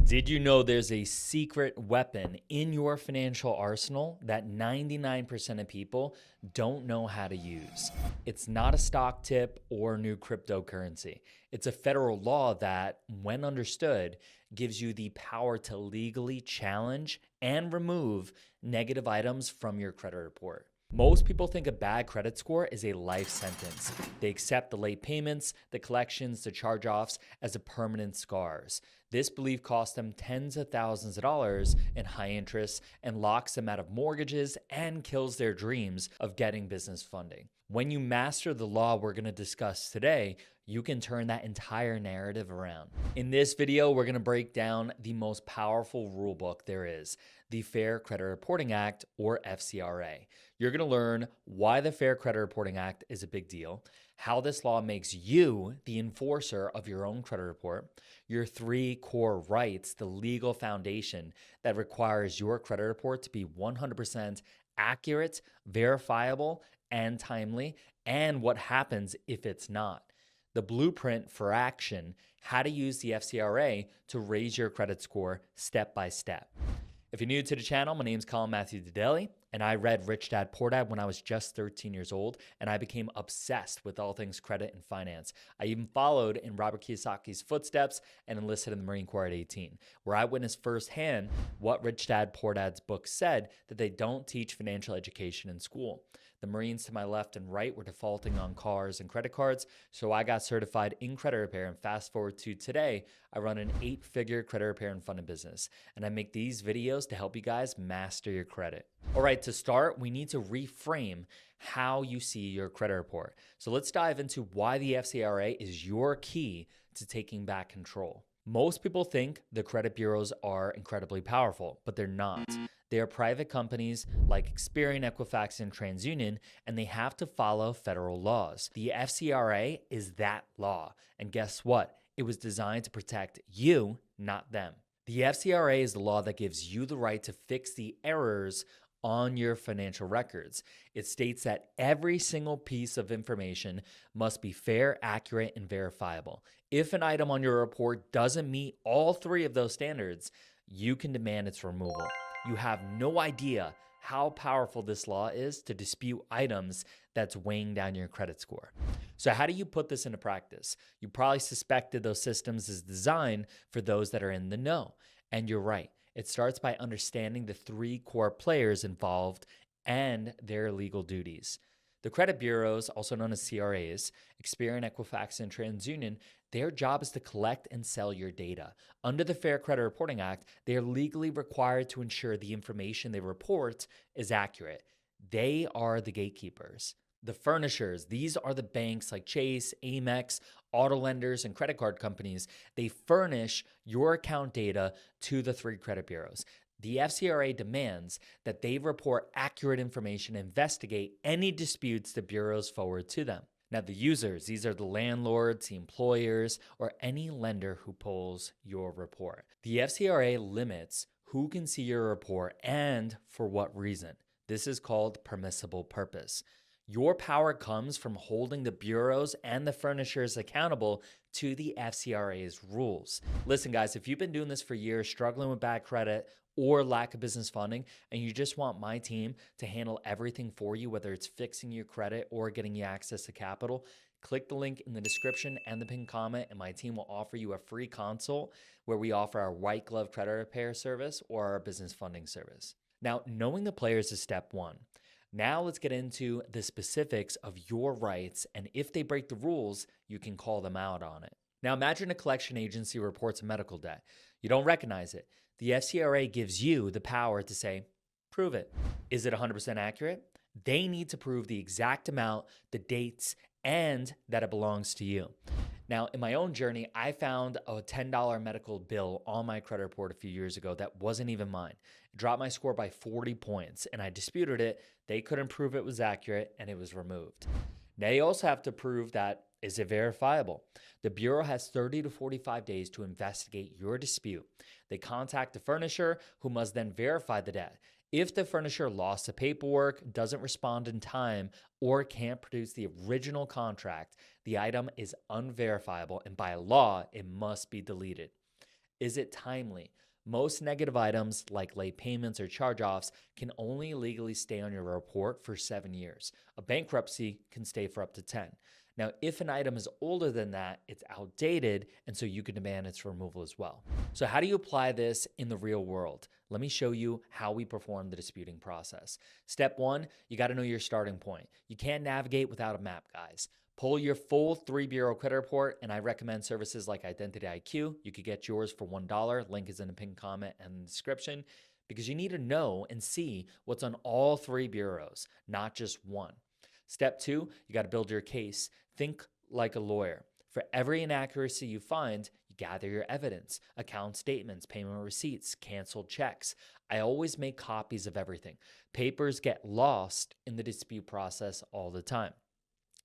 Did you know there's a secret weapon in your financial arsenal that 99% of people don't know how to use? It's not a stock tip or new cryptocurrency. It's a federal law that, when understood, gives you the power to legally challenge and remove negative items from your credit report. Most people think a bad credit score is a life sentence. They accept the late payments, the collections, the charge-offs as a permanent scars. This belief costs them tens of thousands of dollars in high interest and locks them out of mortgages and kills their dreams of getting business funding. When you master the law we're going to discuss today, you can turn that entire narrative around. In this video, we're going to break down the most powerful rule book there is, the Fair Credit Reporting Act, or FCRA. You're going to learn why the Fair Credit Reporting Act is a big deal, how this law makes you the enforcer of your own credit report, your 3 core rights, the legal foundation that requires your credit report to be 100% accurate, verifiable, and timely, and what happens if it's not. The blueprint for action, how to use the FCRA to raise your credit score step by step. If you're new to the channel, my name is Colin and I read Rich Dad Poor Dad when I was just 13 years old, and I became obsessed with all things credit and finance. I even followed in Robert Kiyosaki's footsteps and enlisted in the Marine Corps at 18, where I witnessed firsthand what Rich Dad Poor Dad's book said, that they don't teach financial education in school. The Marines to my left and right were defaulting on cars and credit cards, so I got certified in credit repair, and fast forward to today, I run an 8-figure credit repair and funding business, and I make these videos to help you guys master your credit. All right, to start, we need to reframe how you see your credit report. So let's dive into why the FCRA is your key to taking back control. Most people think the credit bureaus are incredibly powerful, but they're not. They are private companies like Experian, Equifax, and TransUnion, and they have to follow federal laws. The FCRA is that law, and guess what? It was designed to protect you, not them. The FCRA is the law that gives you the right to fix the errors on your financial records. It states that every single piece of information must be fair, accurate, and verifiable. If an item on your report doesn't meet all 3 of those standards, you can demand its removal. You have no idea how powerful this law is to dispute items that's weighing down your credit score. So how do you put this into practice? You probably suspected those systems is designed for those that are in the know. And you're right. It starts by understanding the 3 core players involved and their legal duties. The credit bureaus, also known as CRAs, Experian, Equifax, and TransUnion, their job is to collect and sell your data. Under the Fair Credit Reporting Act, they are legally required to ensure the information they report is accurate. They are the gatekeepers. The furnishers, these are the banks like Chase, Amex, auto lenders, and credit card companies. They furnish your account data to the 3 credit bureaus. The FCRA demands that they report accurate information and investigate any disputes the bureaus forward to them. Now, the users, these are the landlords, the employers, or any lender who pulls your report. The FCRA limits who can see your report and for what reason. This is called permissible purpose. Your power comes from holding the bureaus and the furnishers accountable to the FCRA's rules. Listen, guys, if you've been doing this for years, struggling with bad credit or lack of business funding, and you just want my team to handle everything for you, whether it's fixing your credit or getting you access to capital, click the link in the description and the pinned comment, and my team will offer you a free consult where we offer our white glove credit repair service or our business funding service. Now, knowing the players is step 1. Now let's get into the specifics of your rights, and if they break the rules, you can call them out on it. Now imagine a collection agency reports a medical debt. You don't recognize it. The FCRA gives you the power to say, prove it. Is it 100% accurate? They need to prove the exact amount, the dates, and that it belongs to you. Now, in my own journey, I found a $10 medical bill on my credit report a few years ago that wasn't even mine. It dropped my score by 40 points, and I disputed it. They couldn't prove it was accurate, and it was removed. Now, you also have to prove that, is it verifiable? The Bureau has 30 to 45 days to investigate your dispute. They contact the furnisher, who must then verify the debt. If the furnisher lost the paperwork, doesn't respond in time, or can't produce the original contract, the item is unverifiable, and by law, it must be deleted. Is it timely? Most negative items like late payments or charge-offs can only legally stay on your report for 7 years. A bankruptcy can stay for up to 10. Now, if an item is older than that, it's outdated, and so you can demand its removal as well. So how do you apply this in the real world? Let me show you how we perform the disputing process. Step 1, you got to know your starting point. You can't navigate without a map, guys. Pull your full 3-bureau credit report, and I recommend services like IdentityIQ. You could get yours for $1. Link is in the pinned comment and the description, because you need to know and see what's on all 3 bureaus, not just one. Step 2, you got to build your case. Think like a lawyer. For every inaccuracy you find, you gather your evidence, account statements, payment receipts, canceled checks. I always make copies of everything. Papers get lost in the dispute process all the time.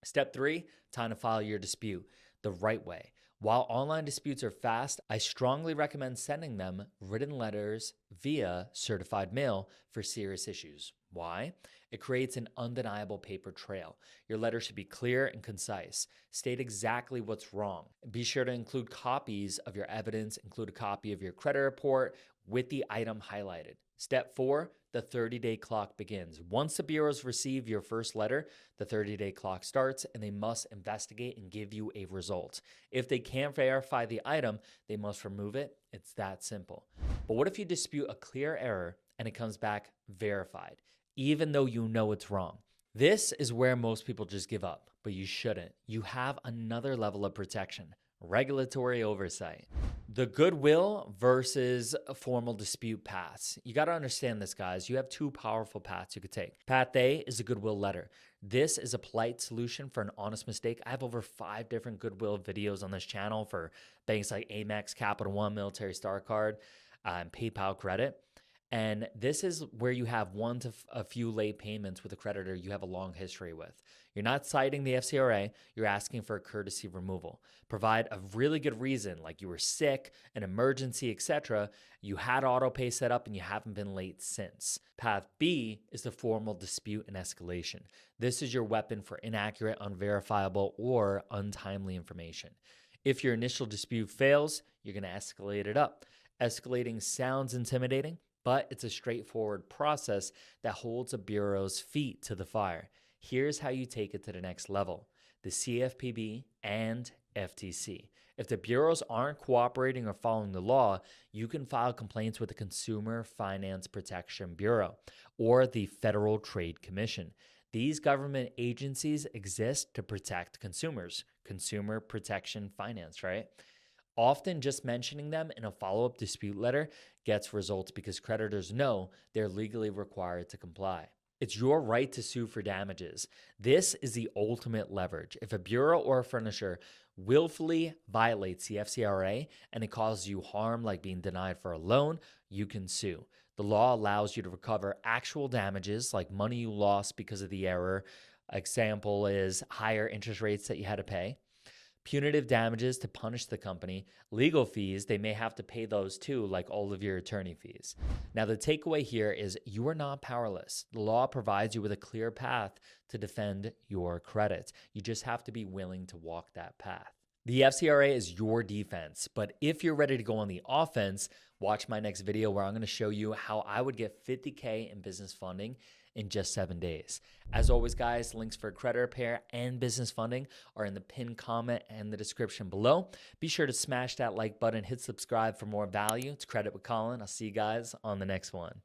Step 3, time to file your dispute the right way. While online disputes are fast, I strongly recommend sending them written letters via certified mail for serious issues. Why? It creates an undeniable paper trail. Your letter should be clear and concise. State exactly what's wrong. Be sure to include copies of your evidence, include a copy of your credit report with the item highlighted. Step 4, the 30-day clock begins. Once the bureaus receive your first letter, the 30-day clock starts, and they must investigate and give you a result. If they can't verify the item, they must remove it. It's that simple. But what if you dispute a clear error and it comes back verified, even though you know it's wrong? This is where most people just give up, but you shouldn't. You have another level of protection: regulatory oversight. The goodwill versus formal dispute paths. You got to understand this, guys. You have 2 powerful paths you could take. Path A is a goodwill letter. This is a polite solution for an honest mistake. I have over 5 different goodwill videos on this channel for banks like Amex, Capital One, Military Star Card, and PayPal Credit. And this is where you have one to a few late payments with a creditor you have a long history with. You're not citing the FCRA, you're asking for a courtesy removal. Provide a really good reason, like you were sick, an emergency, etc. You had autopay set up and you haven't been late since. Path B is the formal dispute and escalation. This is your weapon for inaccurate, unverifiable, or untimely information. If your initial dispute fails, you're going to escalate it up. Escalating sounds intimidating, but it's a straightforward process that holds a bureau's feet to the fire. Here's how you take it to the next level: the CFPB and FTC. If the bureaus aren't cooperating or following the law, you can file complaints with the Consumer Finance Protection Bureau or the Federal Trade Commission. These government agencies exist to protect consumers. Consumer protection finance, right? Often just mentioning them in a follow-up dispute letter gets results because creditors know they're legally required to comply. It's your right to sue for damages. This is the ultimate leverage. If a bureau or a furnisher willfully violates the FCRA and it causes you harm, like being denied for a loan, you can sue. The law allows you to recover actual damages, like money you lost because of the error. Example is higher interest rates that you had to pay. Punitive damages to punish the company. Legal fees, they may have to pay those too, like all of your attorney fees. Now, the takeaway here is you are not powerless. The law provides you with a clear path to defend your credit. You just have to be willing to walk that path. The FCRA is your defense, but if you're ready to go on the offense, watch my next video where I'm going to show you how I would get $50K in business funding in just 7 days. As always, guys, links for credit repair and business funding are in the pinned comment and the description below. Be sure to smash that like button, hit subscribe for more value. It's Credit with Colin. I'll see you guys on the next one.